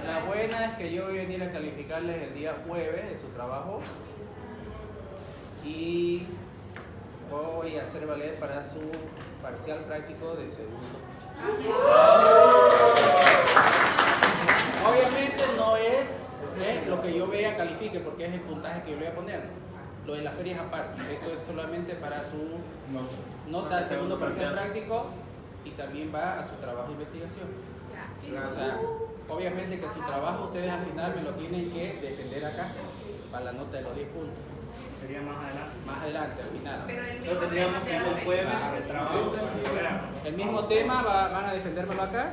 La buena es que yo voy a venir a calificarles el día jueves de su trabajo y voy a hacer valer para su parcial práctico de segundo. Obviamente no es lo que yo vea califique porque es el puntaje que yo le voy a poner. Lo de la feria es aparte. Esto es solamente para su nota de segundo parcial práctico y también va a su trabajo de investigación. O sea, obviamente que su trabajo ustedes al final me lo tienen que defender acá para la nota de los 10 puntos. Sería más adelante. Más adelante, al final. Pero tendríamos que ir el jueves, el trabajo. El mismo tema van a defendérmelo acá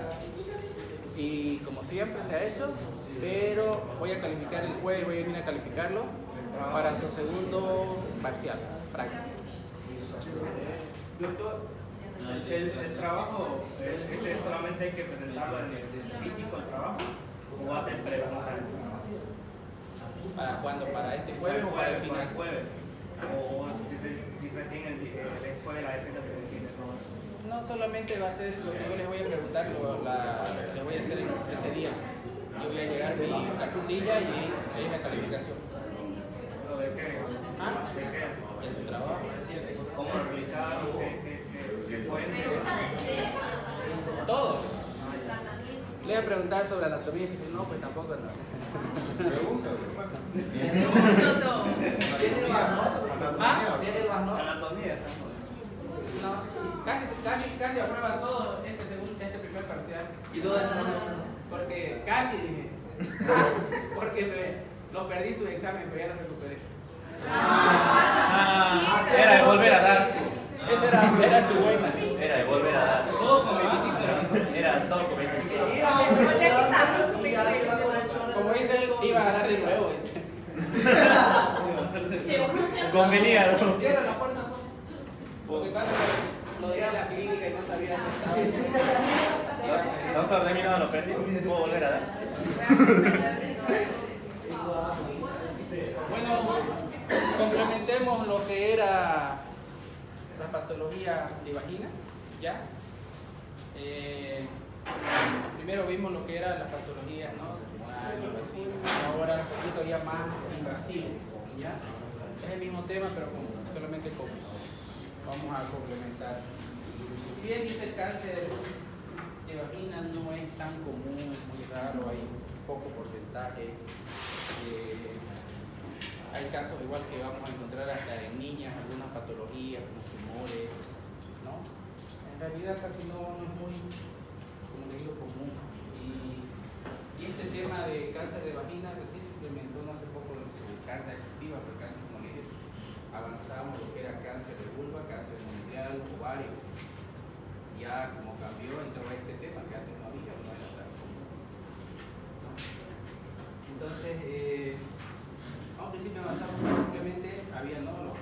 y como siempre se ha hecho, pero voy a calificar el jueves, voy a venir a calificarlo para su segundo parcial práctico. ¿El trabajo solamente hay que presentarlo en el físico el trabajo o va a ser preguntar? ¿Para cuándo? ¿Para este jueves o para el final? Para el jueves. O recién después de la defensa se decide todo eso. No, solamente va a ser lo que yo les voy a preguntar, les voy a hacer ese día. Yo voy a llegar mi caputilla y ahí la calificación. ¿Lo de qué? ¿Ah? ¿De qué? De su trabajo. ¿Cómo realizar? ¿Qué pueden? Todo. Le voy a preguntar sobre anatomía y dice, no, pues tampoco no. Anatomía. No, casi aprueba todo este primer parcial. Y todo eso, porque casi dije. Porque lo perdí su examen, pero ya lo recuperé. Era de volver a dar. Esa era su buena. Era de volver a dar. Todo con 25. Era todo con 25. Como dice él, iba a ganar de nuevo. Convenía, ¿no? Cierra la puerta. Lo que pasa es que lo dije a la clínica y no sabía dónde estaba. Doctor, de mí no lo perdí. ¿Puedo volver a dar? Bueno, complementemos lo que era la patología de vagina, ¿ya? Primero vimos lo que era la patología, ¿no? Ahora un poquito ya más invasivo, ¿ya? Es el mismo tema, pero solamente vamos a complementar. Si bien dice el cáncer de vagina no es tan común, es muy raro, hay poco porcentaje. Hay casos igual que vamos a encontrar hasta en niñas, algunas patologías como tumores, ¿no? En realidad casi no es muy, como le digo, común. Y este tema de cáncer de vagina recién se implementó no hace poco en su carta ejecutiva, porque antes, como le dije, avanzábamos lo que era cáncer de vulva, cáncer endometrial, ovario. Ya como cambió, entró este tema que antes no había, no era tan común, ¿no? Entonces, a un principio avanzamos, simplemente había, ¿no?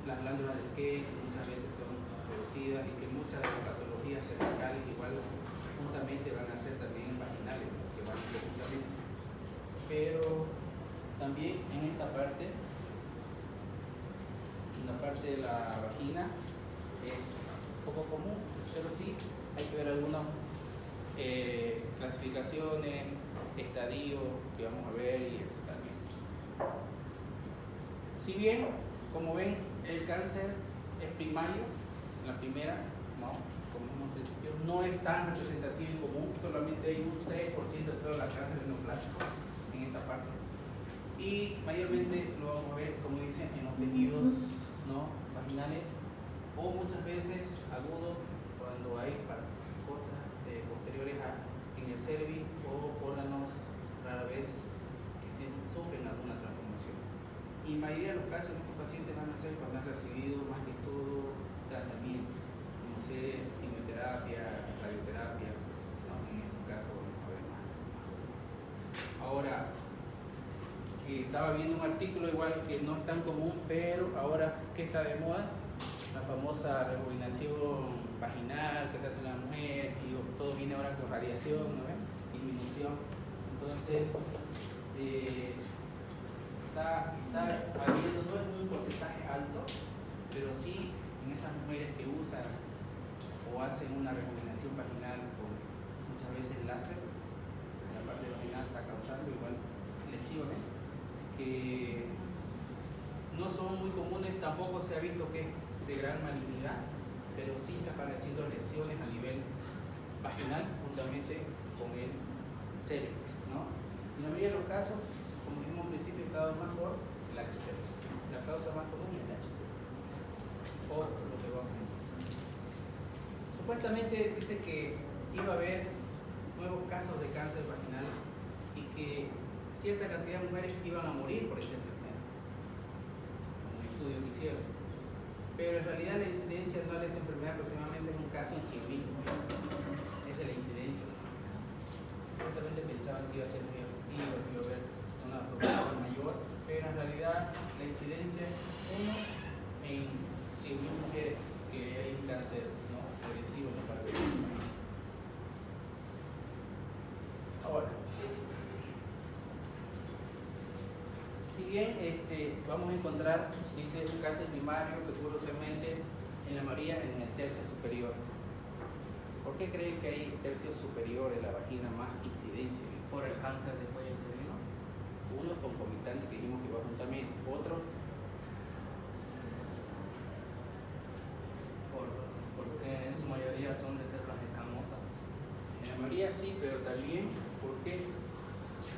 Las glándulas de Kay, que muchas veces son reducidas y que muchas de las patologías cervicales igual solamente van a ser también vaginales, ¿no? Que van conjuntamente. Pero también en esta parte, en la parte de la vagina, es poco común, pero sí hay que ver algunas clasificaciones, estadios que vamos a ver y esto también. Si bien, como ven, el cáncer es primario, la primera, ¿no? Como vimos al principio, no es tan representativo y común, solamente hay un 3% de todos los cánceres neoplásicos en esta parte. Y mayormente lo vamos a ver, como dicen, en los tejidos, ¿no? Vaginales, o muchas veces agudos cuando hay cosas posteriores en el cervix o órganos rara vez que sufren alguna transformación. Y en mayoría de los casos estos pacientes van a ser cuando han recibido más que todo tratamiento, como ser quimioterapia, radioterapia, ¿no? En estos casos vamos a ver más. Ahora, estaba viendo un artículo igual que no es tan común, pero ahora que está de moda, la famosa rebobinación vaginal que se hace en las mujeres, y todo viene ahora con radiación, ¿no ven? Disminución. Entonces, está habiendo, no es un porcentaje alto, pero sí en esas mujeres que usan o hacen una rebobinación vaginal con muchas veces láser, en la parte vaginal está causando igual lesiones que no son muy comunes, tampoco se ha visto que es de gran malignidad, pero sí está apareciendo lesiones a nivel vaginal juntamente con el cervix, ¿no? En la mayoría de los casos, como dijimos al principio, está más por el HPV. La causa más común es el HPV, o lo que vamos a ver. Supuestamente dice que iba a haber nuevos casos de cáncer vaginal y que cierta cantidad de mujeres iban a morir por esta enfermedad, un estudio que hicieron. Pero en realidad la incidencia anual de esta enfermedad aproximadamente es un caso en 100.000. Esa es la incidencia. Supuestamente pensaban que iba a ser muy efectivo, que iba a haber una propagación mayor, pero en realidad la incidencia es 1 en 100.000 mujeres que hay un cáncer, ¿no? Agresivo en la parte de la mujer. Ahora, si bien vamos a encontrar, dice, un cáncer primario que ocurre usualmente en la mayoría en el tercio superior. ¿Por qué creen que hay tercio superior en la vagina más incidencia? Por el cáncer de cuello uterino. Uno es concomitante que dijimos que va juntamente, otro porque en su mayoría son de células escamosas. en la mayoría sí, pero también, ¿por qué?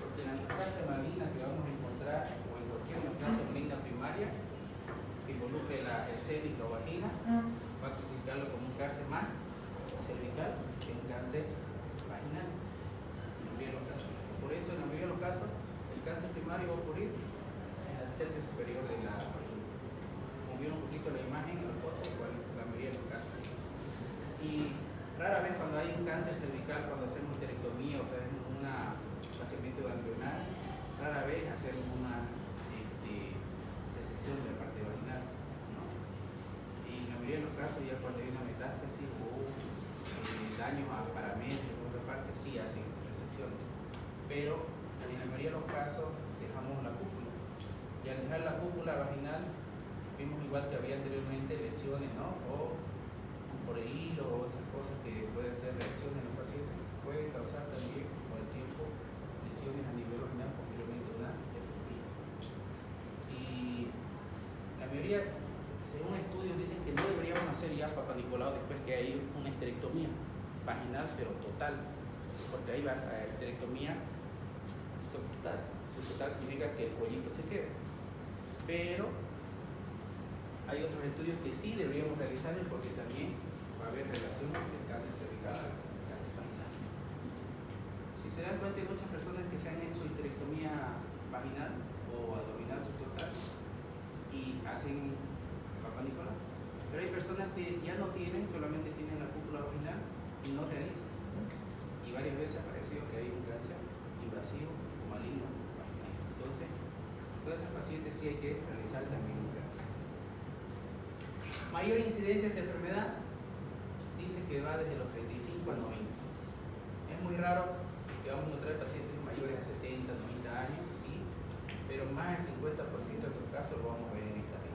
Porque la neoplasia maligna que vamos a encontrar, o en cualquier neoplasia maligna primaria que involucre el cervix o vagina, va a clasificarlo como un cáncer más cervical que un cáncer vaginal. En la mayoría de los casos. Por eso, en la mayoría de los casos, el cáncer primario va a ocurrir en el tercio superior de la vagina. Como vieron un poquito la imagen en la foto, igual la mayoría de los casos. Y rara vez cuando hay un cáncer cervical, cuando hacemos histerectomía o sea, un vaciamiento ganglionar, rara vez hacemos una resección de la parte vaginal, ¿no? Y en la mayoría de los casos, ya cuando hay una metástasis o daños a paramétros en otra parte, sí hacen resecciones. Pero en la mayoría de los casos dejamos la cúpula. Y al dejar la cúpula vaginal, vimos igual que había anteriormente lesiones, ¿no? O por el hilo o esas cosas que pueden ser reacciones en los pacientes, pueden causar también con el tiempo lesiones a nivel vaginal, posteriormente una histerectomía. Y la mayoría, según estudios, dicen que no deberíamos hacer ya Papa Nicolau después que hay una histerectomía vaginal, pero total, porque ahí va la histerectomía subtotal. Subtotal significa que el cuellito se queda. Pero hay otros estudios que sí deberíamos realizarlos porque también va a haber relación entre el cáncer cervical y el cáncer vaginal. Si se dan cuenta, hay muchas personas que se han hecho histerectomía vaginal o abdominal subtotal y hacen Papa Nicolau. Pero hay personas que ya no tienen, solamente tienen la cúpula vaginal y no realizan. Y varias veces ha aparecido que hay un cáncer invasivo o maligno vaginal. Entonces, todas esas pacientes sí hay que realizar también un cáncer. Mayor incidencia de esta enfermedad dice que va desde los 35 a 90. Es muy raro que vamos a encontrar pacientes mayores a 70, 90 años, sí, pero más del 50% de estos casos lo vamos a ver en esta vez.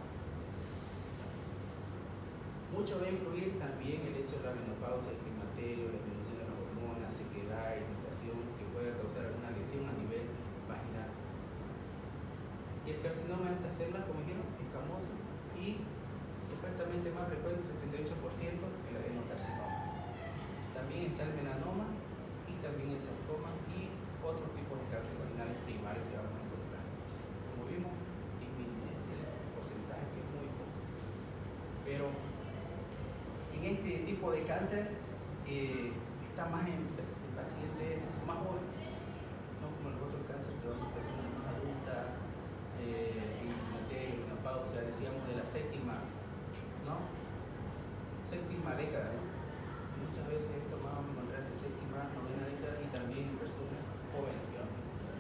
Mucho va a influir también el hecho de la menopausia, el climaterio, la disminución de las hormonas, sequedad, irritación, que puede causar alguna lesión a nivel vaginal. Y el carcinoma de estas células, como dijeron, escamoso y supuestamente más frecuente, 78%, el adenocarcinoma. También está el melanoma y también el sarcoma y otros tipos de cáncer vaginales primarios que vamos a encontrar. Como vimos, disminuye el porcentaje, que es muy poco. Pero en este tipo de cáncer está más en pacientes más jóvenes, no como los otros cánceres que van en personas más adultas, en el climaterio, en la pausa, decíamos de la séptima, ¿no? Séptima década, ¿no? Muchas veces esto más vamos a encontrar de séptima, novena década y también en personas jóvenes que vamos a encontrar.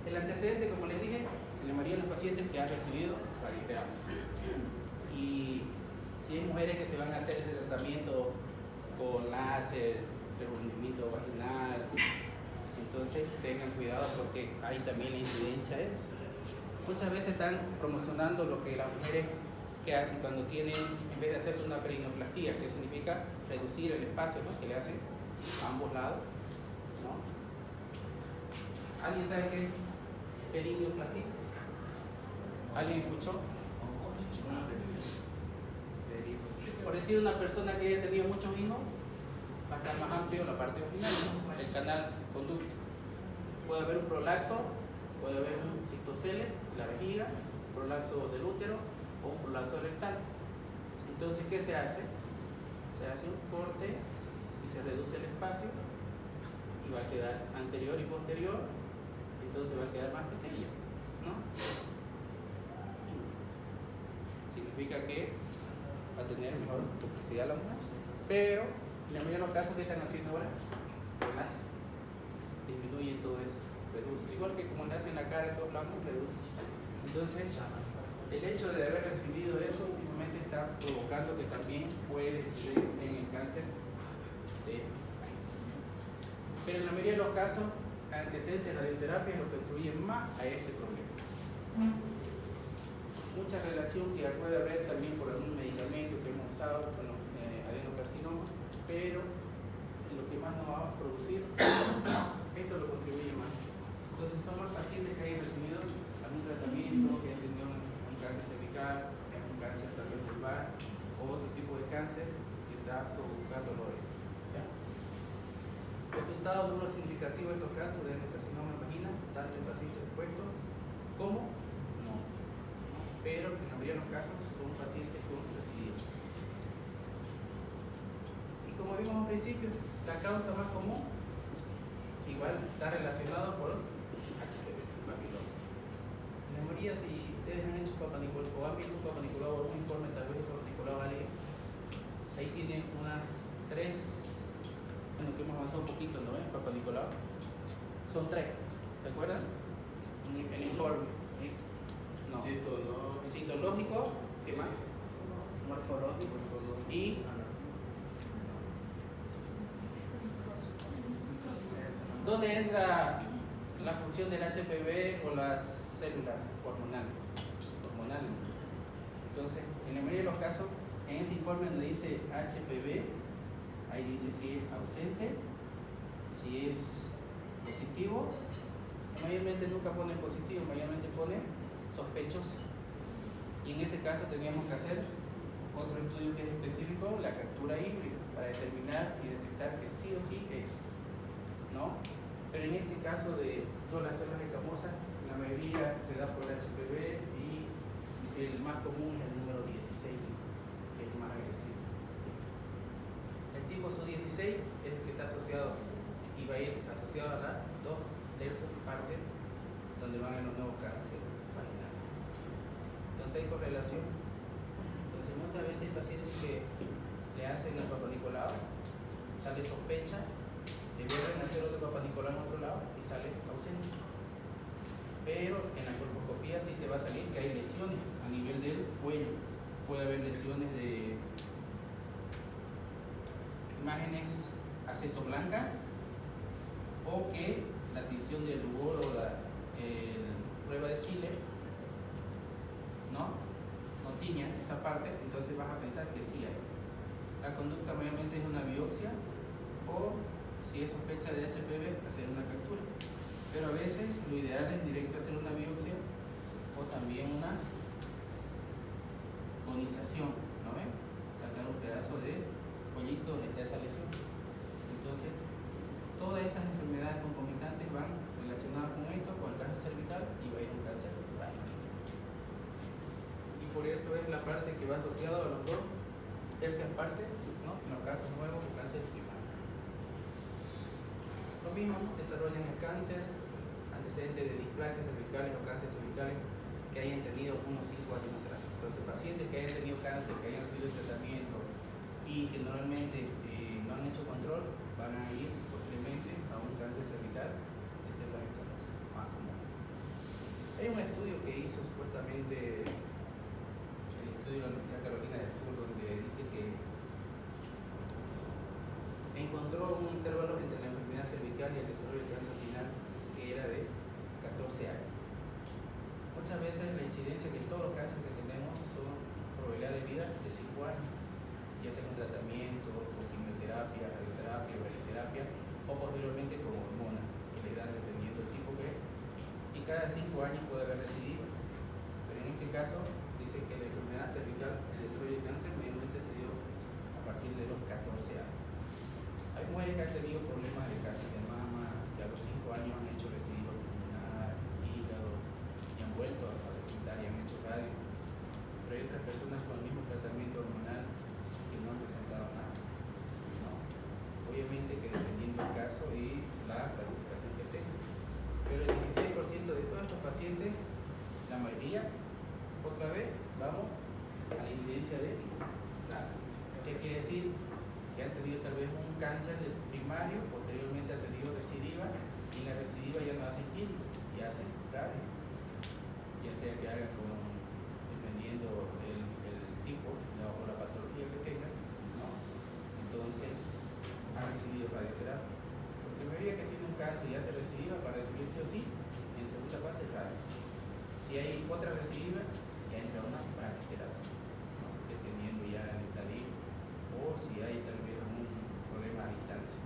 El antecedente, como les dije, en la mayoría de los pacientes que han recibido radioterapia. Y si hay mujeres que se van a hacer ese tratamiento con láser, rejuvenecimiento vaginal, entonces tengan cuidado porque ahí también la incidencia es. Muchas veces están promocionando lo que las mujeres que hacen cuando tienen, en vez de hacerse una perineoplastia, que significa reducir el espacio, ¿no?, que le hacen a ambos lados, ¿no? ¿Alguien sabe qué es perineoplastia? ¿Alguien escuchó? Por decir, una persona que haya tenido muchos hijos, va a estar más amplio la parte vaginal, ¿no?, el canal conducto. Puede haber un prolaxo, puede haber un cistocele, la vejiga, prolaxo del útero o un prolaxo rectal. Entonces, ¿qué se hace? Se hace un corte y se reduce el espacio y va a quedar anterior y posterior, entonces va a quedar más pequeño, ¿no? Significa que va a tener mejor publicidad la mujer, pero en la mayoría de los casos que están haciendo ahora, pues nace, disminuye todo eso, reduce, igual que como le hacen la cara en todos lados, reduce. Entonces, el hecho de haber recibido eso últimamente está provocando que también puede incidir en el cáncer de vaina. Pero en la mayoría de los casos, antecedentes de radioterapia es lo que contribuye más a este problema. Mucha relación que puede haber también por algún medicamento que hemos usado con los adenocarcinomas, pero en lo que más nos va a producir, esto lo contribuye más. Entonces son más pacientes que hayan recibido algún tratamiento, que hayan tenido un cáncer cervical, un cáncer tal vez vulvar o otro tipo de cáncer que está provocándolo esto. ¿Ya? Resultado no significativo de estos casos de adenocarcinoma en vagina, tanto en pacientes expuestos como no. Pero en la mayoría de los casos son pacientes con recidiva. Y como vimos al principio, la causa más común igual está relacionada por HPV, papiloma. En la mayoría, si ustedes han hecho Papa Nicolau o han visto Papa Nicolau o un informe tal vez de Papa Nicolau, ¿vale? Ahí tienen unas 3, bueno, que hemos avanzado un poquito, ¿no? En Papa Nicolau son 3, ¿se acuerdan? El informe. No. Citológico, ¿qué más? Morfológico. Y ¿dónde entra la función del HPV o la célula hormonal? Entonces, en la mayoría de los casos, en ese informe donde dice HPV, ahí dice si es ausente, si es positivo. Mayormente nunca pone positivo, mayormente pone sospechoso. Y en ese caso teníamos que hacer otro estudio que es específico, la captura híbrida, para determinar y detectar que sí o sí es, ¿no? Pero en este caso de todas las células escamosas, la mayoría se da por el HPV y el más común es el número 16, que es el más agresivo. El tipo SO16 es el que está asociado y va a ir asociado a la 2/3 parte donde van en los nuevos cánceres vaginales. Entonces hay correlación. Entonces muchas veces hay pacientes que le hacen el Papa Nicolau, sale sospecha, le vuelven a hacer otro Papa Nicolau en otro lado y sale ausente. Pero en la colposcopía sí te va a salir que hay lesiones a nivel del cuello. Puede haber lesiones de imágenes acetoblanca, o que la tinción del rubor o la prueba de Chile no tiña esa parte, entonces vas a pensar que sí hay. La conducta mayormente es una biopsia, o si es sospecha de HPV, hacer una captura. Pero a veces lo ideal es directo hacer una biopsia o también una conización, ¿no ven? Sacar un pedazo de pollito donde está esa lesión. Entonces, todas estas enfermedades concomitantes van relacionadas con esto, con el cáncer cervical, y va a ir un cáncer vaginal. Y por eso es la parte que va asociada a los dos tercias partes, ¿no? En los casos nuevos de cáncer primario. Lo mismo, desarrollan el cáncer, antecedentes de displasias cervicales o cáncer cervicales que hayan tenido unos 5 años atrás. Entonces, pacientes que hayan tenido cáncer, que hayan recibido tratamiento y que normalmente no han hecho control, van a ir posiblemente a un cáncer cervical de células escamosas, más común. Hay un estudio que hizo supuestamente el estudio de la Universidad Carolina del Sur, donde dice que encontró un intervalo entre la enfermedad cervical y el desarrollo del cáncer vaginal que era de 14 años. Muchas veces la incidencia que todos los cánceres que tenemos son probabilidad de vida de 5 años, ya sea con tratamiento, con quimioterapia, radioterapia, radioterapia, o posteriormente con hormonas que le dan dependiendo del tipo que es, y cada 5 años puede haber recidiva. Pero en este caso dice que la enfermedad cervical, el desarrollo de cáncer mayormente se dio a partir de los 14 años. Hay mujeres que han tenido problemas de cáncer de mama, que a los 5 años han hecho recidiva pulmonar, hígado, y han vuelto a presentar y han hecho radio. Pero hay otras personas con el mismo tratamiento hormonal que no han presentado nada, ¿no? Obviamente que dependiendo del caso y la clasificación que tenga. Pero el 16% de todos estos pacientes, la mayoría, otra vez, vamos a la incidencia de la. ¿Qué quiere decir? Que han tenido tal vez un cáncer primario, posteriormente han tenido recidiva, y la recidiva ya no hacen quimio, ya hacen radio. Ya sea que hagan dependiendo el tipo, ¿no? O la patología que tengan, ¿no? Entonces han recibido radioterapia. Porque la mayoría que tiene un cáncer y hace recidiva, para recibir sí o sí, en segunda fase es radio. Si hay otra recidiva, ya entra una radioterapia, ¿no? Dependiendo ya del estadio, o si hay tal vez un problema a distancia.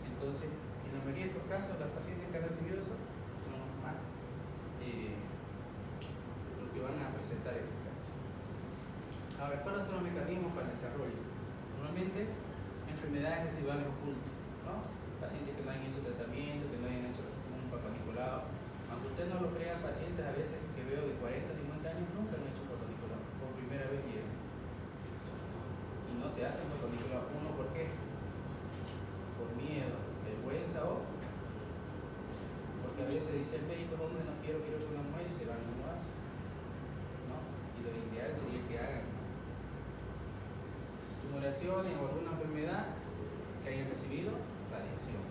Entonces, en la mayoría de estos casos, las pacientes que han recibido eso son más los que van a presentar este cáncer. Ahora, ¿cuáles son los mecanismos para el desarrollo? Normalmente, enfermedades residuales ocultas, ¿no? Pacientes que no hayan hecho tratamiento, que no hayan hecho un Papa Nicolau. Aunque usted no lo crea, pacientes a veces que veo de 40, 50 años nunca han hecho Papa Nicolau, por primera vez llegan. Y no se hacen Papa Nicolau. Uno, ¿por qué? Por miedo, vergüenza, o porque a veces dice el médico, hombre, no quiero que una mujer, y se van y no lo hace, ¿no? Y lo ideal sería que hagan tumulaciones o alguna enfermedad que hayan recibido radiación.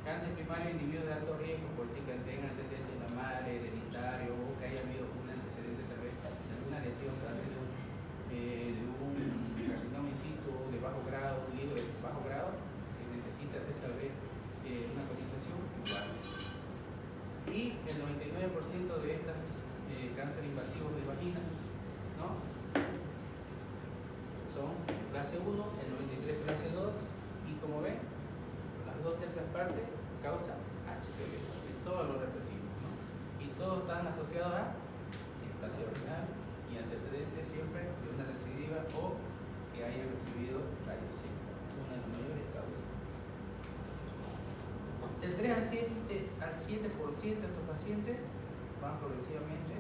Cáncer primario en individuos de alto riesgo, por si que tengan antecedentes de la madre, hereditario, o que haya habido un antecedente tal vez de alguna lesión, tal vez de un carcinoma in situ de bajo grado, un líquido de bajo grado, que necesita hacer tal vez una cotización igual. Y el 99% de estas cáncer invasivos de vagina, ¿no? Son clase 1, el 93 clase 2, y como ven, las 2/3 partes causan HPV, todos lo repetimos, ¿no? Y todos están asociados a displasia vaginal y antecedentes siempre de una recidiva o que hayan recibido radiación, una de las mayores causas. Del 3 al 7% de estos pacientes van progresivamente,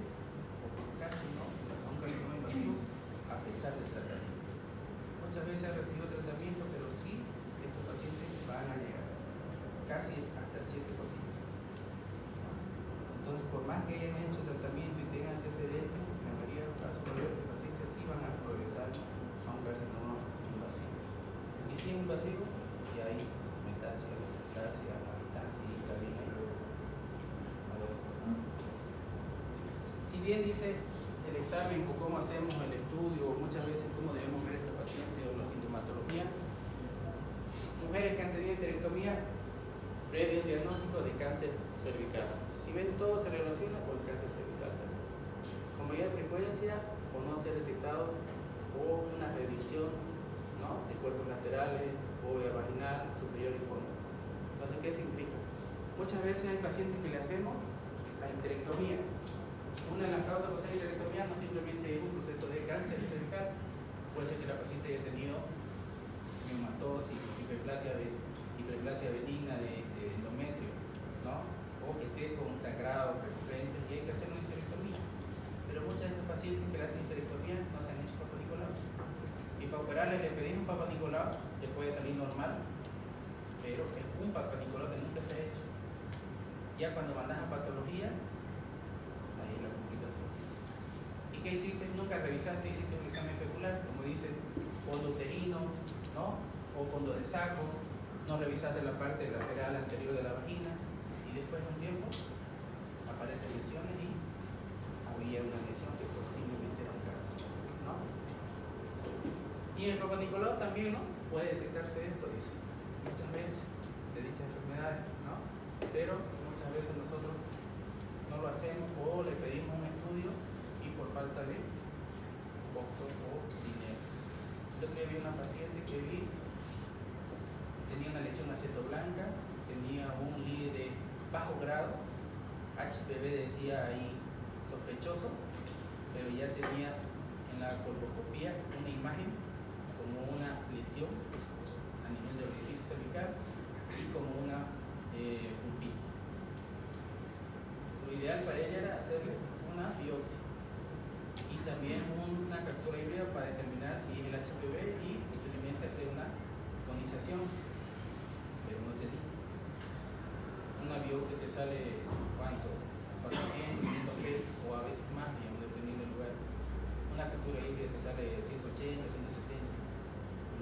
o casi no, a un carcinoma invasivo a pesar del tratamiento. Muchas veces han recibido tratamiento, pero sí, estos pacientes van a llegar casi hasta el 7%. Entonces, por más que hayan hecho tratamiento y tengan antecedentes, la mayoría de los casos de los pacientes sí van a progresar a un carcinoma invasivo. Y si es invasivo, ya hay metastasia a distancia y también hay si bien dice el examen o cómo hacemos el estudio, muchas veces cómo debemos ver a estos pacientes o la sintomatología, previo diagnóstico de cáncer cervical. Si ven, todo se relaciona con el cáncer cervical también. Con mayor frecuencia o no ser detectado o una revisión, ¿no?, de cuerpos laterales, bóveda vaginal, superior y fondo. Entonces, ¿qué significa? Muchas veces hay pacientes que le hacemos la histerectomía. Una de las causas por hacer histerectomía no simplemente es un proceso de cáncer cervical, puede ser que la paciente haya tenido neumatosis, hiperplasia benigna de endometrio, ¿no?, o que esté con sangrado recurrente y hay que hacer una histerectomía. Pero muchas de estas pacientes que le hacen histerectomía no se han hecho Papa Nicolau. Y para operarle le pedís un Papa Nicolau que puede salir normal, pero es un Papa Nicolau que nunca se ha hecho. Ya cuando mandas a patología, ahí es la complicación. ¿Y qué hiciste? Nunca revisaste, hiciste un examen fecular, como dicen, fondo uterino, ¿no?, o fondo de saco, no revisaste la parte lateral anterior de la vagina, y después de un tiempo aparecen lesiones y había una lesión que posiblemente era un cáncer, ¿no? Y el Papa Nicolau también, ¿no?, puede detectarse esto, dice, muchas veces de dichas enfermedades, ¿no? Pero muchas veces nosotros no lo hacemos o le pedimos un estudio y por falta de costo o dinero. Yo otro día vi una paciente que tenía una lesión acetoblanca, tenía un LIE de bajo grado, HPV decía ahí sospechoso, pero ya tenía en la colposcopía una imagen como una lesión a nivel del orificio cervical y como una pulpita. Lo ideal para ella era hacerle una biopsia y también una captura híbrida para determinar si es el HPV y posiblemente hacer una conización, pero no tenía. Una biopsia te sale, ¿cuánto? 400, 500 pesos o a veces más, digamos, dependiendo del lugar. Una captura híbrida te sale 180, 170,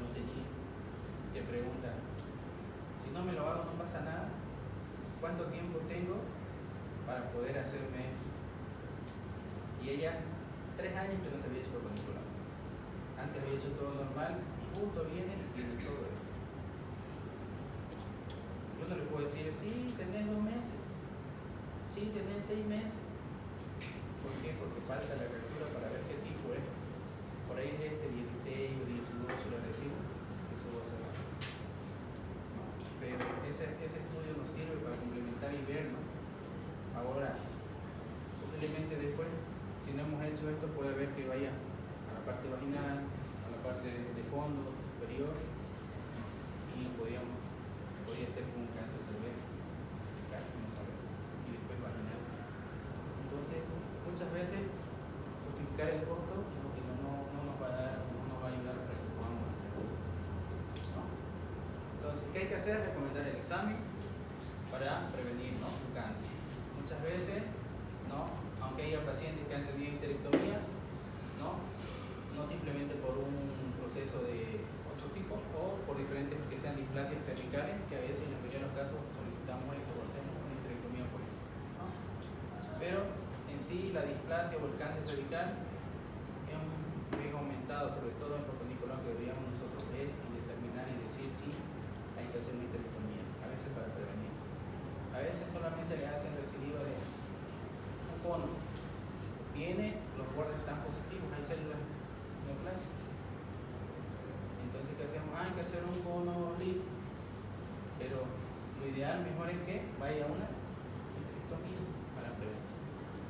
no tenía. Te preguntan, si no me lo hago no pasa nada, ¿cuánto tiempo tengo para poder hacerme esto? Y ella, 3 años que no se había hecho Papa Nicolau. Antes había hecho todo normal y justo viene y tiene todo eso. Yo no le puedo decir, sí, tenés 2 meses, sí, tenés 6 meses. ¿Por qué? Porque falta la captura para ver qué tipo es. Por ahí es este 16 o 18 lo recibo, eso va a ser. ¿No? Pero ese estudio nos sirve para complementar y ver, ¿no? Ahora, posiblemente después, si no hemos hecho esto, puede haber que vaya a la parte vaginal, a la parte de fondo, superior, y podría estar con un cáncer tal vez, no sabemos, y después vaginal. Entonces, muchas veces, justificar el costo es lo que no nos va a dar, no nos va a ayudar para que podamos hacerlo, ¿no? Entonces, ¿qué hay que hacer? Recomendar el examen para prevenir, ¿no?, un cáncer. Muchas veces, ¿no?, aunque haya pacientes que han tenido histerectomía, ¿no?, no simplemente por un proceso de otro tipo o por diferentes que sean displasias cervicales, que a veces en la mayoría de los casos solicitamos eso o hacemos una histerectomía por eso, ¿no? Pero en sí la displasia o el cáncer cervical es un riesgo aumentado, sobre todo en el Papa Nicolau, que deberíamos nosotros ver y determinar y decir si hay que hacer una histerectomía, a veces para prevenir. A veces solamente le hacen recidiva de un cono. Viene, los bordes están positivos, hay células neoplásicas. Entonces, ¿qué hacemos? Hay que hacer un cono LIP, pero lo ideal, mejor es que vaya a una histerectomía para prevención.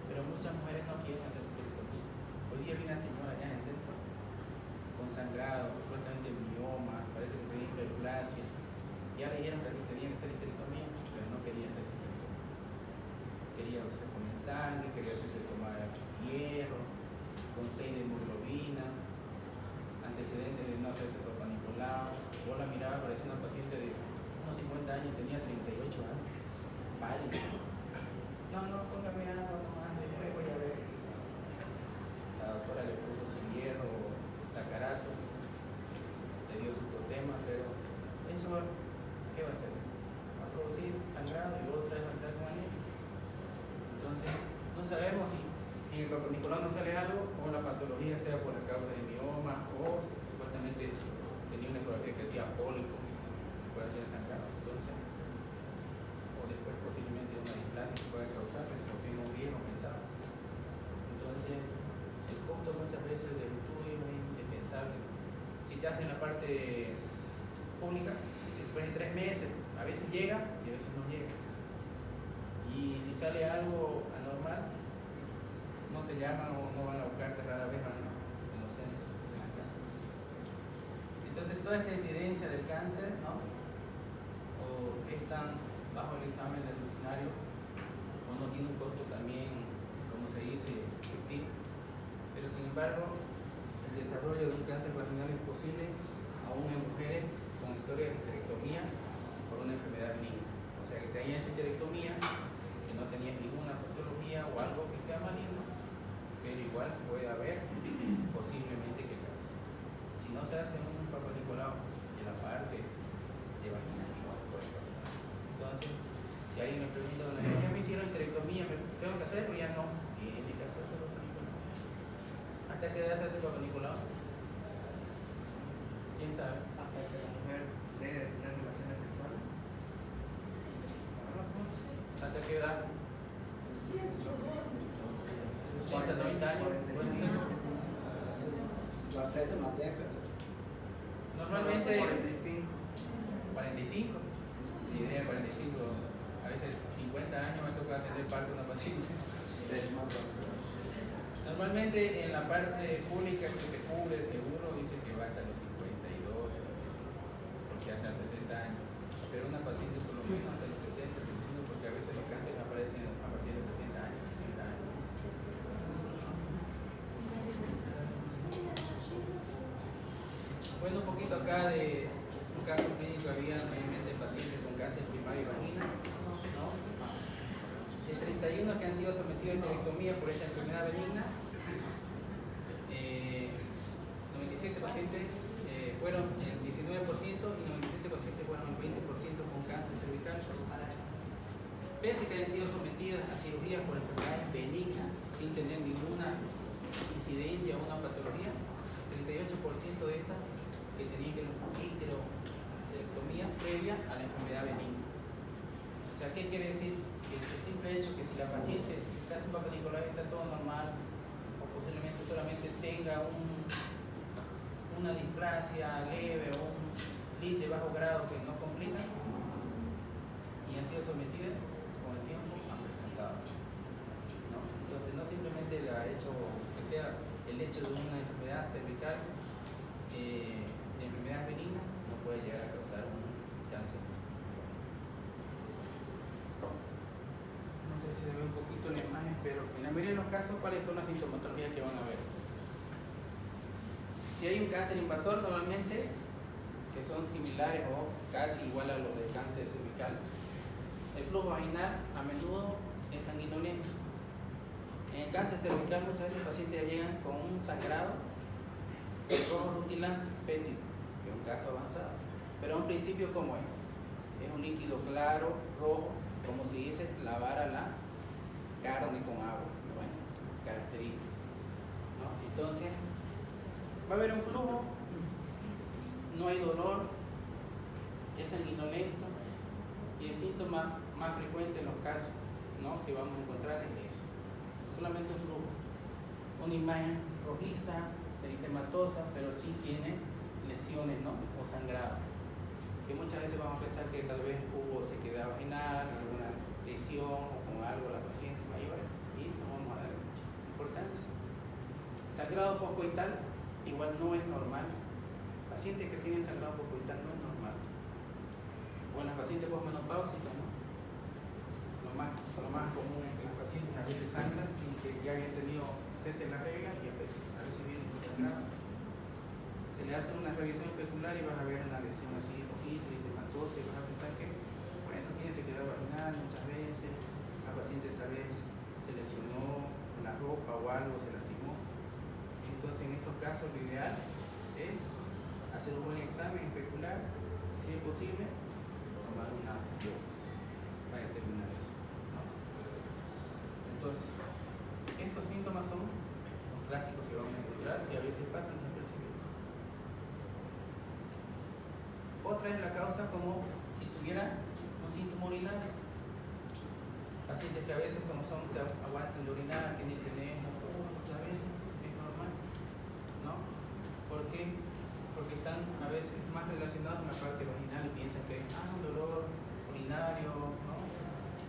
Pero muchas mujeres no quieren hacer histerectomía. Hoy día vi una señora allá en el centro con sangrado, supuestamente mioma, parece que tenía hiperplasia. Ya le dijeron que tenía que hacer histerectomía, pero no quería hacer histerectomía. Quería hacerse poner sangre, quería hacerse tomar hierro, con 6 de hemoglobina, antecedentes de no hacerse Papa Nicolau. Yo la miraba, parecía una paciente de unos 50 años, tenía 38 años. Vale. No, póngame algo más, después voy a ver. La doctora le puso su hierro, sacarato, le dio su totema, pero eso, ¿qué va a hacer? Va a producir sangrado y otra vez va a entrar con anemia. Entonces, no sabemos si en el Papa Nicolau no sale algo o la patología sea por la causa de mioma o supuestamente tenía una ecografía que decía pólipo, puede ser sangrado. Entonces, te hacen la parte pública, después de 3 meses, a veces llega y a veces no llega. Y si sale algo anormal, no te llaman o no van a buscarte, rara vez van en los centros, en la casa. Entonces toda esta incidencia del cáncer, ¿no? O están bajo el examen del rutinario o no tiene un costo también, como se dice, efectivo. Pero sin embargo, el desarrollo de un cáncer vaginal es posible aún en mujeres con historia de histerectomía por una enfermedad benigna. O sea, que te hayan hecho histerectomía, que no tenías ninguna patología o algo que sea maligno, pero igual puede haber posiblemente que cause. Si no se hace un Papa Nicolau en la parte de vagina, igual puede causar. Entonces, si alguien me pregunta, ¿ya me hicieron histerectomía? ¿Me tengo que hacer o ya no? Tiene que hacerse el Papa Nicolau. ¿Hasta qué edad se hace el Papa Nicolau? ¿Quién sabe? Hasta que la mujer deje de tener relaciones sexuales. ¿Hasta qué edad? 80, 90 años. ¿Puede hacerlo? Va a ser una década. Normalmente 45. 45. Mi idea 45. A veces 50 años me toca atender parto a una paciente. Normalmente en la parte pública que te cubre el seguro dice que va hasta los 52, 55, porque hasta 60 años. Pero una paciente por lo menos hasta los 60, 61, porque a veces los cánceres aparecen a partir de 70 años, 60 años. Bueno, un poquito acá de un caso clínico, había mayormente pacientes con cáncer primario y vagina, ¿no? De 31 que han sido sometidos a histerectomía por esta enfermedad benigna, 97 pacientes fueron el 19% y 97 pacientes fueron el 20% con cáncer cervical. Pese que hayan sido sometidas a cirugía por enfermedades benignas sin tener ninguna incidencia o una patología, 38% de estas que tenían histerectomía previa a la enfermedad benigna. O sea, ¿qué quiere decir? Que el simple hecho que si la paciente se hace un Papa Nicolau y está todo normal, o posiblemente solamente tenga una displasia leve o un LIT de bajo grado que no complica, y han sido sometidas, con el tiempo han presentado, ¿no? Entonces no simplemente le ha hecho que sea el hecho de una enfermedad cervical de enfermedades benignas no puede llegar a causar un cáncer. No sé si se ve un poquito la imagen, pero en la mayoría de los casos, ¿cuáles son las sintomatologías que van a ver? Si hay un cáncer invasor, normalmente, que son similares o casi igual a los del cáncer cervical, el flujo vaginal a menudo es sanguinolento. En el cáncer cervical muchas veces los pacientes llegan con un sangrado rojo rutilante, fétido, que es un caso avanzado. Pero en principio, ¿cómo es? Es un líquido claro, rojo, como si dice lavara la carne con agua, bueno, característico, ¿no? Entonces, va a haber un flujo, no hay dolor, es sanguinolento, y el síntoma más frecuente en los casos, ¿no?, que vamos a encontrar es eso, solamente un flujo, una imagen rojiza, eritematosa, pero sí tiene lesiones, ¿no?, o sangrado, que muchas veces vamos a pensar que tal vez hubo sequedad vaginal, alguna lesión o con algo la paciente mayor, y no vamos a darle mucha importancia. Sangrado postcoital igual no es normal. Pacientes que tienen sangrado postcoital no es normal. O en las pacientes postmenopáusicas, ¿no? Lo más común es que las pacientes a veces sangran sin que ya hayan tenido cese en la regla y a veces vienen con sangrado. Se le hace una revisión especular y vas a ver una lesión así rojiza y eritematosa y vas a pensar que, bueno, tiene sequedad vaginal muchas veces, la paciente tal vez se lesionó la ropa o algo, se lastimó. Entonces en estos casos lo ideal es hacer un buen examen especular y si es posible tomar una biopsia para determinar eso, ¿no? Entonces estos síntomas son los clásicos que vamos a encontrar y a veces pasan desapercibidos. Otra es la causa como si tuviera un síntoma urinario. Pacientes que a veces como se aguantan de orinar, tienen tenesmo, muchas veces es normal, ¿no? Porque porque están a veces más relacionados con la parte vaginal y piensan que es un dolor urinario, ¿no?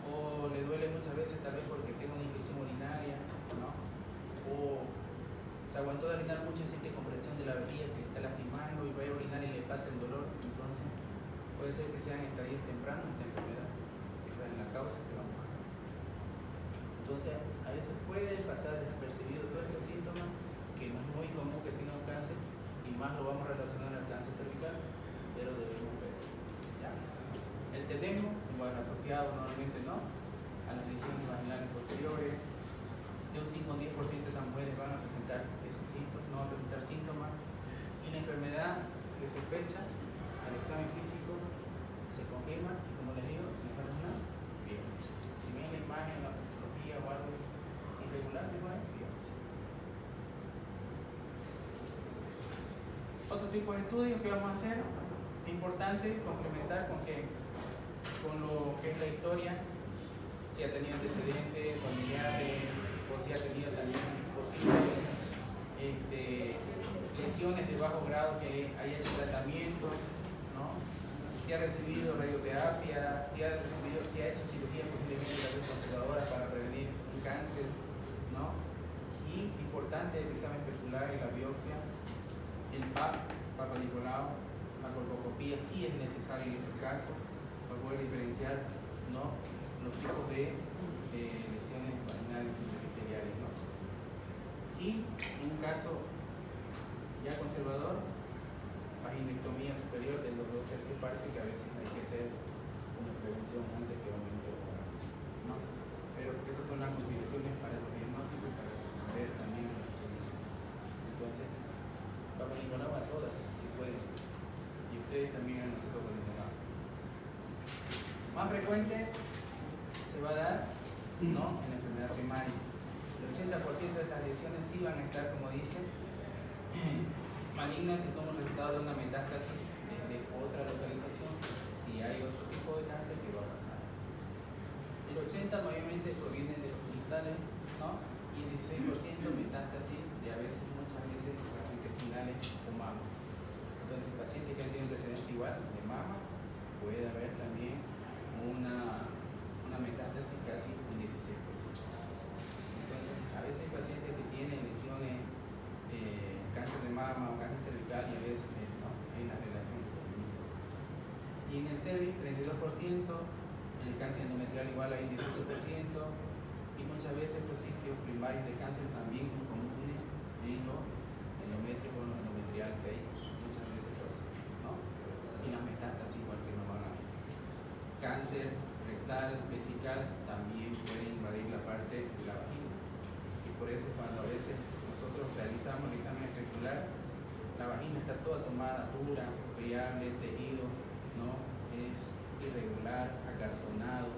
O le duele muchas veces tal vez porque tengo una infección urinaria, ¿no? O se aguantó de orinar mucho y siente compresión de la vejiga que le está lastimando y va a orinar y le pasa el dolor. Entonces puede ser que sean estadios tempranos esta enfermedad, que fue en la causa que vamos a ver. Entonces a veces puede pasar desapercibido todos estos síntomas, que no es muy común que tenga un cáncer, y más lo vamos a relacionar al cáncer cervical, pero debemos ver. ¿Ya? El tedemo, igual asociado normalmente, ¿no?, a las lesiones vaginales posteriores. De un 5 o 10% de estas mujeres van a presentar esos síntomas, no van a presentar síntomas, y la enfermedad que sospecha al examen físico se confirma, y como les digo, mejor es una biopsia. Si ven la imagen, la patología o algo irregular, mejor es biopsia. Otro tipo de estudios que vamos a hacer, es importante complementar con lo que es la historia, si ha tenido antecedentes familiares o si ha tenido también posibles lesiones de bajo grado que haya hecho tratamiento, ¿no? Si ha recibido radioterapia, si ha hecho cirugía posiblemente la conservadora para prevenir un cáncer, ¿no? Y importante el examen especular y la biopsia, el PAP, Papa Nicolau, la colposcopía sí es necesario en estos casos para poder diferenciar, ¿no?, los tipos de lesiones vaginales y epiteliales, ¿no? Y en un caso ya conservador, vaginectomía superior de los 2/3 partes, que a veces hay que hacer como prevención antes que aumente el embarazo, ¿no? Pero esas son las consideraciones para los diagnósticos, para ver también los estudios. Entonces, Papa Nicolau a todas, si pueden, y ustedes también a nosotros Papa Nicolau. Más frecuente se va a dar, ¿no?, en la enfermedad primaria. El 80% de estas lesiones sí van a estar, como dicen, malignas si son un resultado de una metástasis desde otra localización, si hay otro tipo de cáncer que va a pasar. El 80% mayormente provienen de los genitales, ¿no?, y el 16% metástasis de a veces, muchas veces, intestinales o mama. Entonces, el paciente que tiene un antecedente igual de mama, puede haber también una metástasis casi un 16%. Entonces, a veces hay pacientes que tienen lesiones, cáncer de mama o cáncer cervical, y a veces no hay una relación que comunica. Y en el cervix, 32%, en el cáncer endometrial igual hay un 18%, y muchas veces estos sitios primarios de cáncer también comunes en los endometrios o los endometriales que hay muchas veces dos, ¿no? Y las metástasis igual que no van a ver. Cáncer rectal, vesical también puede invadir la parte de la vagina, y por eso cuando a veces nosotros realizamos el examen especular, la vagina está toda tomada, dura, friable, el tejido, ¿no?, es irregular, acartonado.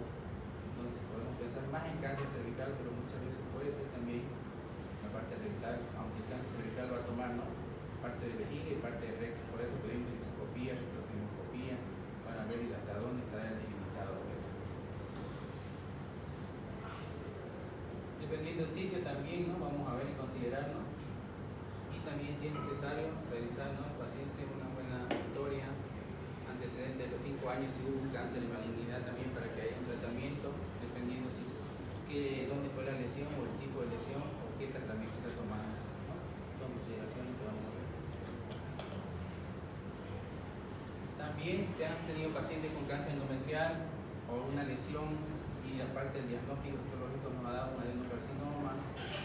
Entonces podemos pensar más en cáncer cervical, pero muchas veces puede ser también la parte rectal, aunque el cáncer cervical va a tomar, ¿no?, parte de vejiga y parte de recto. Por eso pedimos citoscopía, rectoscopía, para ver hasta dónde está delimitado eso. Dependiendo del sitio también, ¿no?, vamos a ver y considerar, ¿no?, y también si es necesario realizar, ¿no?, el paciente una buena historia, antecedente de los 5 años si hubo un cáncer de malignidad también, para que haya un tratamiento, dependiendo dónde fue la lesión o el tipo de lesión o qué tratamiento está tomando, ¿no? Son consideraciones que vamos a ver. También si te han tenido pacientes con cáncer endometrial o una lesión, y aparte el diagnóstico histológico nos ha dado un adenocarcinoma,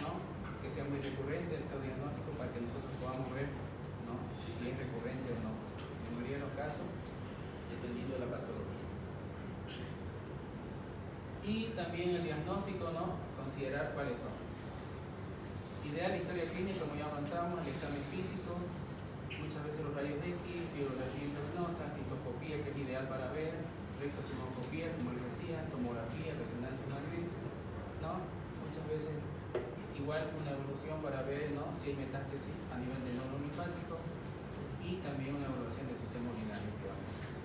¿no?, que sea muy recurrente estos diagnósticos, para que nosotros podamos ver, ¿no?, si es recurrente o no. En la mayoría de los casos, dependiendo de la patología. Y también el diagnóstico, ¿no?, considerar cuáles son. Ideal historia clínica, como ya avanzamos, el examen físico, muchas veces los rayos X, biografía intravenosa, citoscopía, que es ideal para ver, rectoscopía, como les decía, tomografía, resonancia magnética, ¿no? Muchas veces igual una evolución para ver, ¿no?, si hay metástasis a nivel del nódulo linfático, y también una evaluación del sistema urinario que vamos a hacer.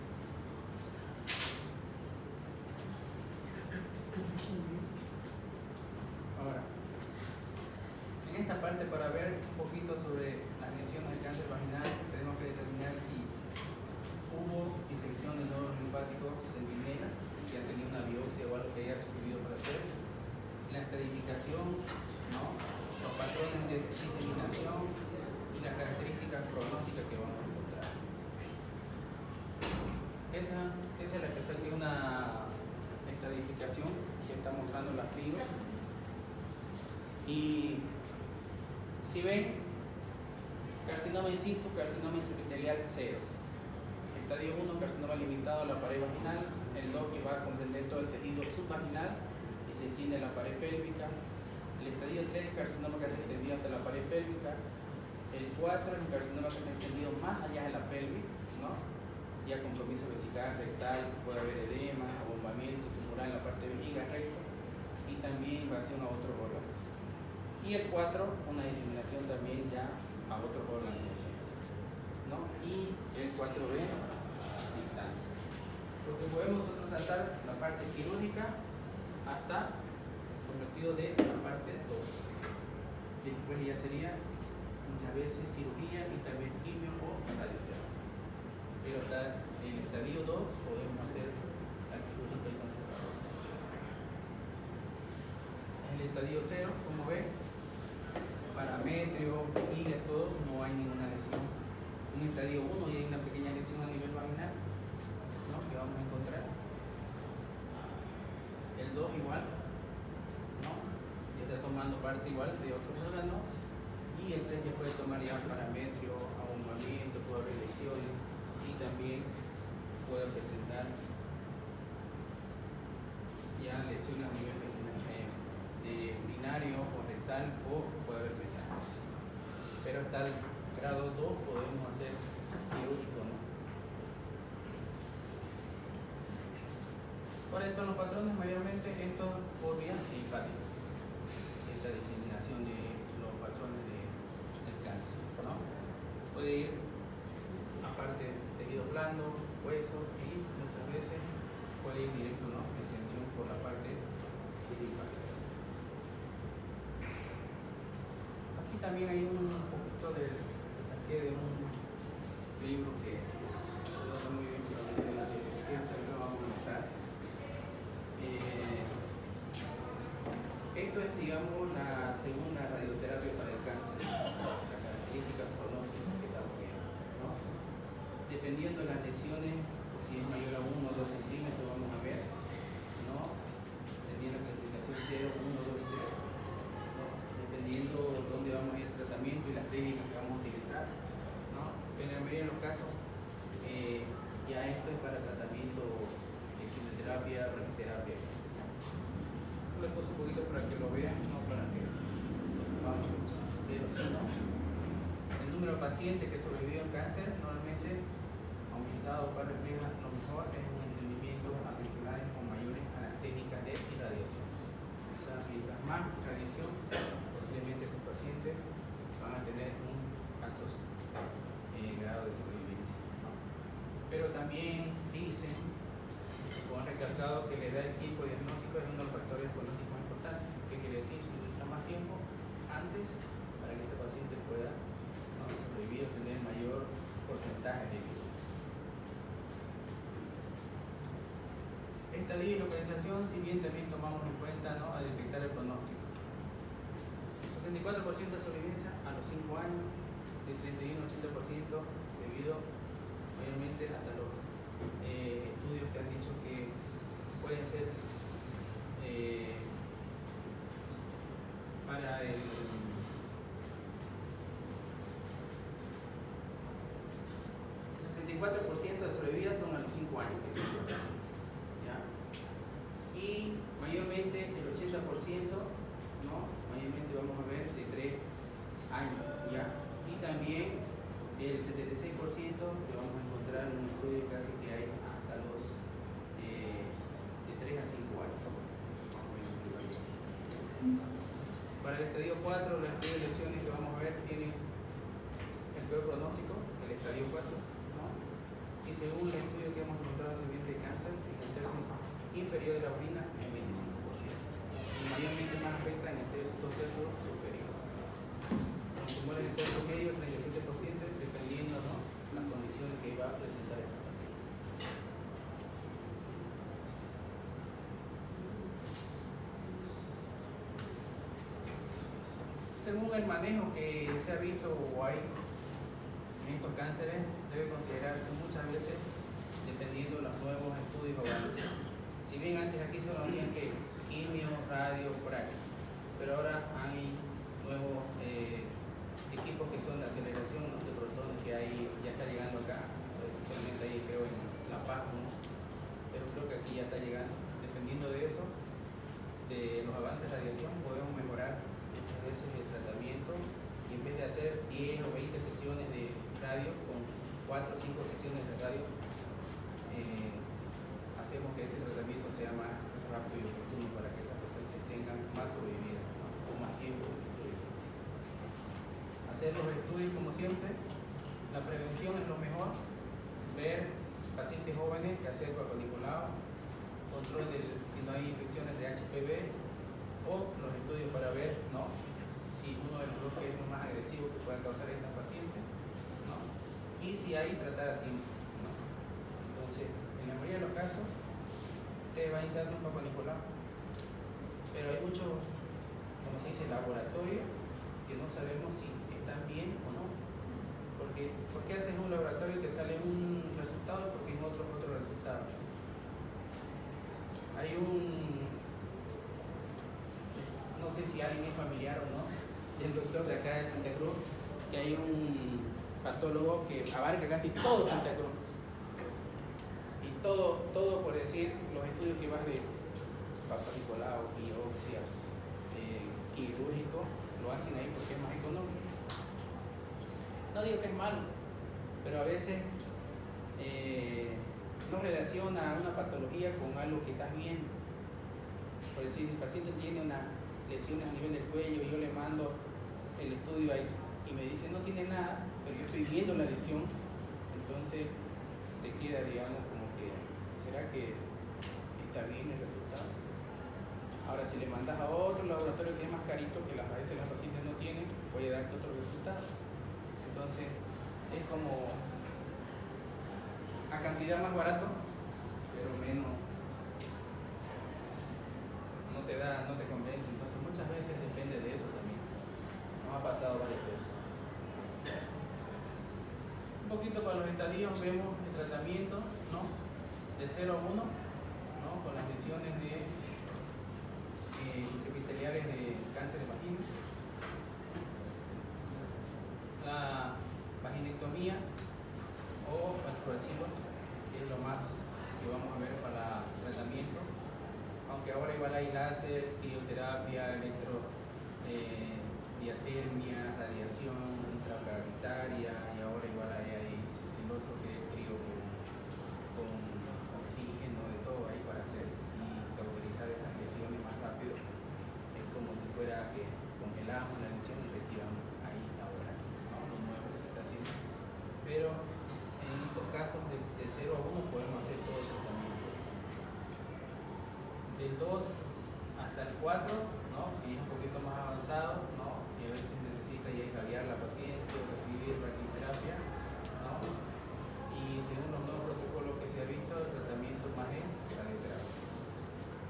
Ahora, en esta parte, para ver un poquito sobre las lesiones del cáncer vaginal, tenemos que determinar esa es la que saqué una estadificación que está mostrando las trigos. Y si ven, carcinoma in situ, carcinoma intraepitelial 0. Estadio 1, carcinoma limitado a la pared vaginal. El 2, que va a comprender todo el tejido subvaginal y se extiende a la pared pélvica. El estadio 3 es carcinoma que se ha extendido hasta la pared pélvica. El 4 es un carcinoma que se ha extendido más allá de la pelvis, ¿no? Ya compromiso vesical, rectal, puede haber edema, abombamiento tumoral en la parte de vejiga, recto, y también invasión a otros órganos. Y el 4, una diseminación también ya a otros órganos, ¿no? Y el 4B, rectal. Porque podemos nosotros tratar la parte quirúrgica hasta convertido de la parte 2. Después ya sería muchas veces cirugía y también quimio o radioterapia. Pero hasta en el estadio 2 podemos hacer la quirúrgica y conservadora. En el estadio 0, como ven, parametrio, vejiga, todo, no hay ninguna lesión. En el estadio 1 ya hay una pequeña lesión a nivel vaginal, ¿no? Que vamos a encontrar. El 2 igual, ¿no? Ya está tomando parte igual de otros órganos. Y el 3 ya puede tomar ya parametrio, abombamiento, puede haber lesiones y también puede presentar ya lesiones a nivel de urinario o rectal o puede haber metástasis. Pero hasta el grado 2 podemos hacer quirúrgico, ¿no? ¿Cuáles son los patrones? Mayormente estos por vía linfática. Esta diseminación de los patrones del cáncer, ¿no? Puede ir aparte tejido blando, hueso y muchas veces puede ir directo, ¿no? Extensión por la parte linfática. Aquí también hay un poquito que saqué de un libro que no está muy bien, pero de la biología también lo vamos a mostrar. Esto es, digamos, la segunda radioterapia para el cáncer, las características pronósticas que estamos viendo, ¿no? Dependiendo de las lesiones, si es mayor a 1 o 2 centímetros, vamos a ver, ¿no? Teniendo la clasificación 0, 1, 2, 3, ¿no? Dependiendo dónde vamos a ir al tratamiento y las técnicas que vamos a utilizar, ¿no? Pero en la mayoría de los casos, ya esto es para tratamiento de quimioterapia, radioterapia. Le puse un poquito para que lo vean, no para que lo sepamos mucho. Pero si no, el número de pacientes que sobreviven cáncer normalmente aumentado para refleja lo mejor es un entendimiento auriculares o mayores a las técnicas de irradiación. O sea, mientras más radiación, posiblemente estos pacientes van a tener un alto grado de sobrevivencia, ¿no? Pero también dicen, o han recalcado, que la edad del tiempo diagnóstico es uno de los factores pronósticos importantes. ¿Qué quiere decir? Si entra más tiempo antes para que este paciente pueda, ¿no?, sobrevivir o tener mayor porcentaje de vida. Estadía y localización, si bien también tomamos en cuenta, ¿no?, a detectar el pronóstico. 64% de sobrevivencia a los 5 años, de 31 a 80% debido mayormente hasta los estudios que han dicho que pueden ser para el 64% de sobrevida son a los 5 años que tienen, ¿ya? Y mayormente el 80%, ¿no?, mayormente vamos a ver de 3 años, ¿ya? Y también el 76% que vamos a encontrar en un estudio casi que hay hasta los de 3 a 5 años. Para el estadio 4, los estudios de lesiones que vamos a ver tienen el peor pronóstico, el estadio 4, ¿no? Y según el estudio que hemos encontrado en el de cáncer, en el tercio inferior de la vagina es 25%. Y mayormente más afecta en el tercio superior. Como en el tercio medio, 37%, dependiendo, ¿no?, las condiciones que va a presentar esta paciente. Según el manejo que se ha visto o hay en estos cánceres, debe considerarse muchas veces dependiendo de los nuevos estudios o avances. Si bien antes aquí solo hacían que quimio, radio, prac, pero ahora hay nuevos equipos que son de aceleración, ¿no?, de protones que hay, ya está llegando acá, solamente ahí creo en La Paz, ¿no?, pero creo que aquí ya está llegando. Dependiendo de eso, de los avances de radiación, podemos mejorar muchas veces el tratamiento y en vez de hacer 10 o 20 sesiones de radio con 4 o 5 sesiones de radio, hacemos que este tratamiento sea más rápido y oportuno para que estas pacientes tengan más sobrevida, ¿no?, o más tiempo de sobrevivencia. Hacer los estudios como siempre, la prevención es lo mejor, ver pacientes jóvenes que hacer Papa Nicolau, control de si no hay infecciones de HPV o los estudios para ver, ¿no?, si uno de los grupos es lo más agresivo que pueda causar estas pacientes, ¿no?, y si hay tratar a tiempo, ¿no? Entonces, en la mayoría de los casos, ustedes van a iniciarse un Papa Nicolau, pero hay muchos, como se dice, laboratorios que no sabemos si están bien o no. Porque, ¿por qué haces un laboratorio y te sale un resultado? Porque en otro resultado. Hay no sé si alguien es familiar o no, el doctor de acá de Santa Cruz, que hay un patólogo que abarca casi todo Santa Cruz. Y todo por decir, los estudios que vas de Papa Nicolau, biopsia, quirúrgico, lo hacen ahí porque es más económico. No digo que es malo, pero a veces no relaciona una patología con algo que estás viendo. Por decir, si el paciente tiene una lesión a nivel del cuello y yo le mando el estudio ahí y me dice no tiene nada, pero yo estoy viendo la lesión, entonces te queda, digamos, como que, ¿será que está bien el resultado? Ahora, si le mandas a otro laboratorio que es más carito, que a veces las pacientes no tienen, puede darte otro resultado. Entonces, es como a cantidad más barato, pero menos, no te convence. Entonces, muchas veces depende de eso también. Nos ha pasado varias veces. Un poquito para los estadios vemos el tratamiento, ¿no?, de 0 a 1, ¿no?, con las lesiones de intraepiteliales de cáncer de vagina. La vaginectomía o anticonceptivo es lo más que vamos a ver para tratamiento, aunque ahora igual hay láser, crioterapia, diatermia, radiación intracavitaria, y ahora igual hay el otro que es crio con oxígeno, de todo ahí para hacer y cauterizar esas lesiones más rápido. Es como si fuera que congelamos la lesión y retiramos ahí ahora, ¿no?, lo nuevo que se está haciendo. Pero en estos casos de 0 a 1 podemos hacer todo el tratamiento. Del 2 hasta el 4, ¿no?, que es un poquito más avanzado, ¿no?, y a veces necesita ya irradiar la paciente o recibir radioterapia, ¿no?, y según los nuevos protocolos que se ha visto, el tratamiento más es radioterapia,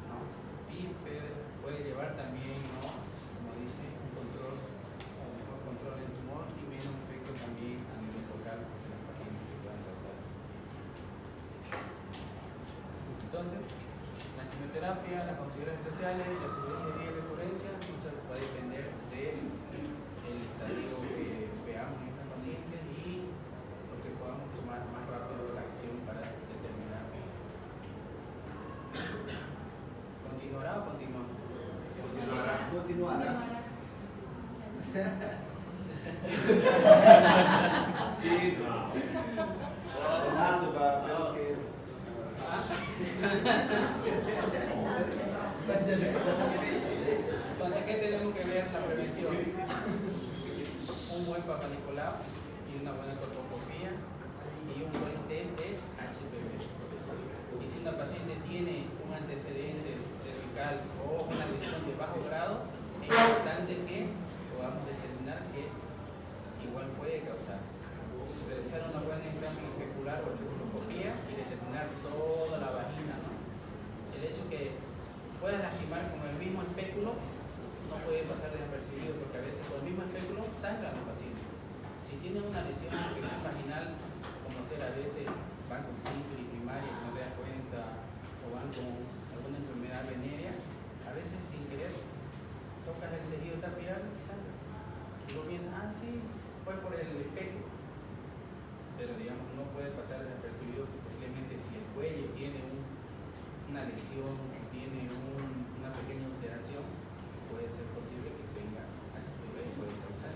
¿no?, y puede llevar también, ¿no?, como dice, un control, o mejor control del tumor y menos efecto también a nivel local de los pacientes que puedan causar. Entonces, la quimioterapia, las consideraciones especiales, la frecuencia y recurrencia, muchas va a depender del estadio que veamos en estas pacientes y lo que podamos tomar más rápido la acción para determinar. ¿Continuará o continuamos? Continuará. Sí, Ronaldo va a ver que... Entonces, ¿qué tenemos que ver? La prevención. Un buen Papa Nicolau y una buena colposcopía y un buen test de HPV. Y si una paciente tiene un antecedente cervical o una lesión de bajo grado, es importante que podamos determinar que igual puede causar. Realizar una buena examen especular o colposcopía y determinar toda la vagina, ¿no? El hecho que puedas lastimar con el mismo espéculo no puede pasar desapercibido, porque a veces con el mismo espéculo sangran los pacientes. Si tienen una lesión de infección vaginal, como ser a veces van con sífilis primaria, con alguna enfermedad venérea, a veces sin querer tocas el tejido tapial y sale. Y luego piensas, ah, sí, fue por el espejo. Pero digamos, no puede pasar desapercibido que posiblemente si el cuello tiene una lesión, tiene una pequeña ulceración, puede ser posible que tenga HPV y puede causar.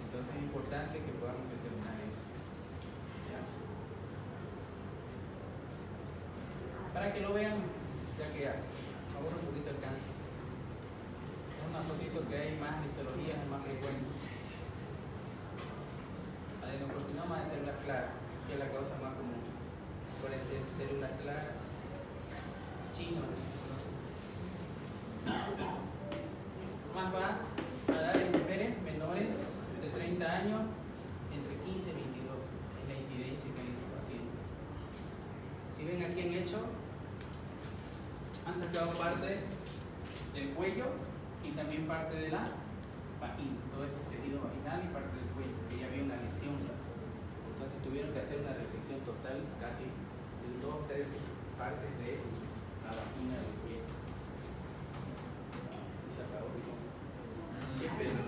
Entonces es importante que podamos determinar eso. ¿Ya? Para que lo vean, ya que ahora un poquito el cáncer. Es una fotito que hay más histologías, es más frecuente. Adenocarcinoma de células claras, que es la causa más común. Pueden ser células claras, chino. Más va a dar en mujeres menores de 30 años, entre 15 y 22. Es la incidencia que hay en estos pacientes. Si ven aquí en hecho, han sacado parte del cuello y también parte de la vagina, todo este tejido vaginal y parte del cuello, que ya había una lesión. Entonces tuvieron que hacer una resección total, casi de 2-3 partes de la vagina del cuello. Y se acabó. ¿Qué pena?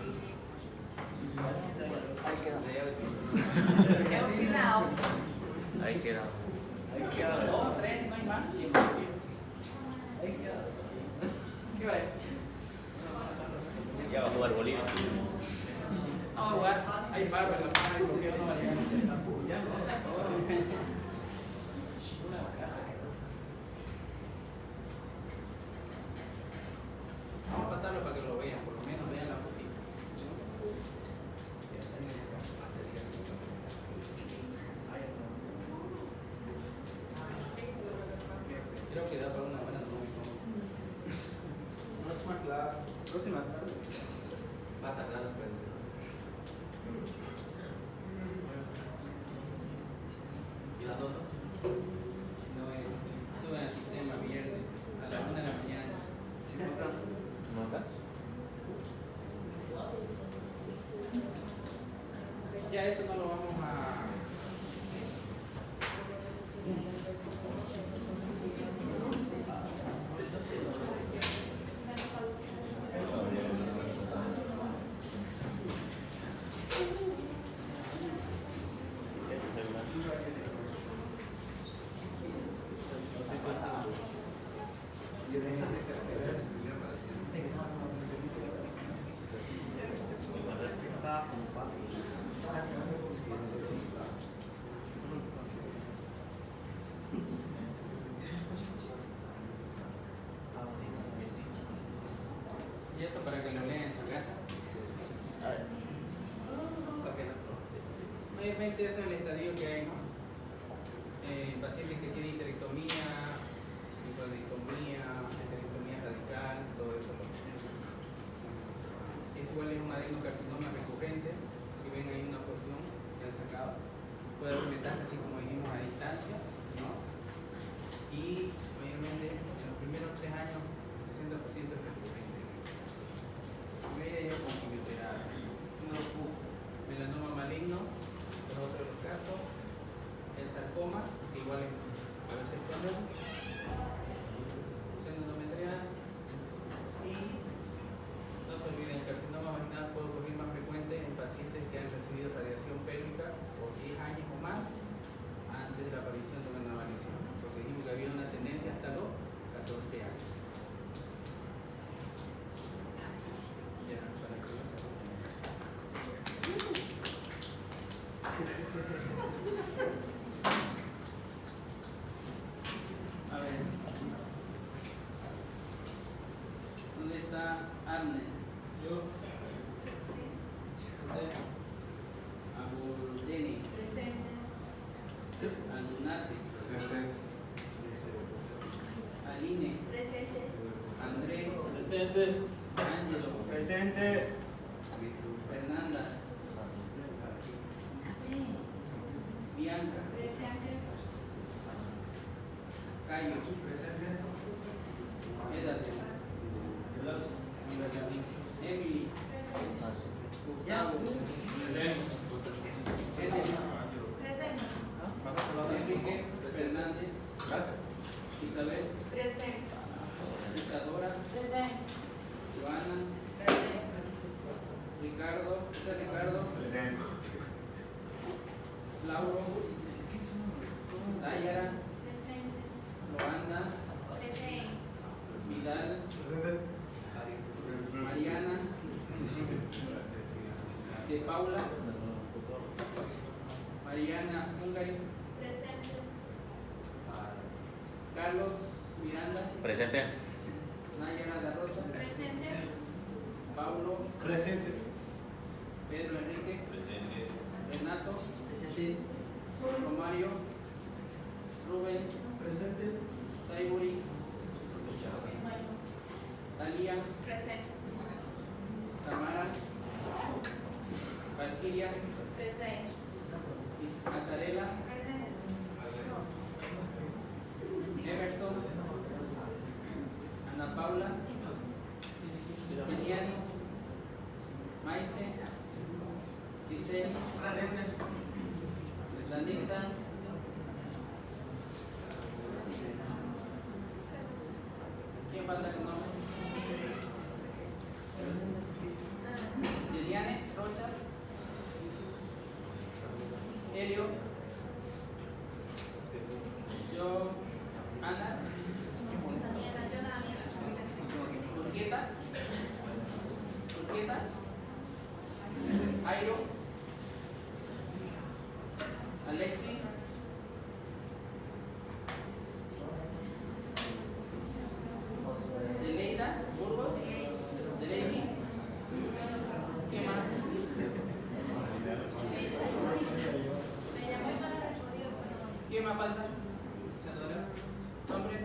Ahí quedó. Qué oxidado. Ahí queda. Dos, tres, no hay más. Ahí queda. ¿Qué va a Ya va a jugar Bolivia. Vamos a jugar. Hay barro en la mano y porque no va a llegar. Vamos a pasarlo para que lo vean, por lo menos vean la fotito. Creo que da para una buena novela. Próxima clase. Próxima clase. Va a tardar en aprender. ¿Y las notas? No, suben al sistema viernes a las 1 de la mañana. ¿Notas? Ya eso no lo vamos a... Y en esa cartera me apareció. Y eso para que lo lean en su casa. Para que no. Obviamente eso es el estadio que hay, ¿no? Pacientes que tienen histerectomía, microdectomía, histerectomía radical, todo eso. Es igual es un adenocarcinoma recurrente. Si ven ahí una porción que han sacado, puede haber metástasis como dijimos a distancia, ¿no? Y obviamente en los primeros 3 años el 60% es recurrente. Media con quimioterapia. Melanoma maligno, los otros los casos, el sarcoma, que igual es a veces común, seno endometrial, y no se olviden, el carcinoma vaginal puede ocurrir más frecuente en pacientes que han recibido radiación pélvica por 10 años o más antes de la aparición de una nueva lesión, porque dijimos que había una tendencia hasta los 14 años. Ya, para que lo sepan. A ver. ¿Dónde está Arne? Yo. Aburdeni. Presente. Alunati. Presente. Aline. Presente. André. Presente. Ángelo. Presente. Fernanda. Bianca. Presente. Cayo. Edasi. Emily. Gustavo. Presente. Enrique Fernández. Gracias. Isabel. Pablo, Nayara, Loanda, Vidal, Mariana, de Paula, Mariana Hungary, Carlos Miranda, Presente. Nayara da Rosa, Paulo, Presente. Pedro Enrique, Presente. Renato, Romario, Rubens, Presente. Saiburi, Talía, Samara, Valquiria, Azarela, Emerson, Ana Paula, Keniani, Maise, Giseli, Danisa, ¿quién falta que no? Liliane Rocha, Helio, yo, Ana, Turquieta, Airo, Alexi, Deleida, Burgos, Deleidi, ¿qué más? ¿Qué más falta? ¿Nombres?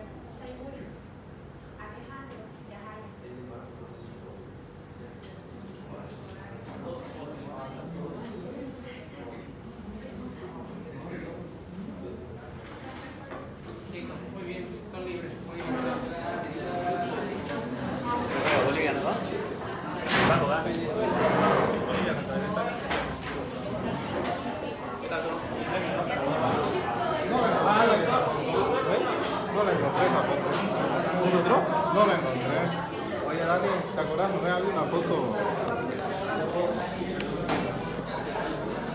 Sí, muy bien, son libres. Muy bien, gracias. Boliviano, ¿no? Va a jugar. No la encontré esa foto. ¿Se encontró? No la encontré. Oye, Dani, ¿te acordás? Me había una foto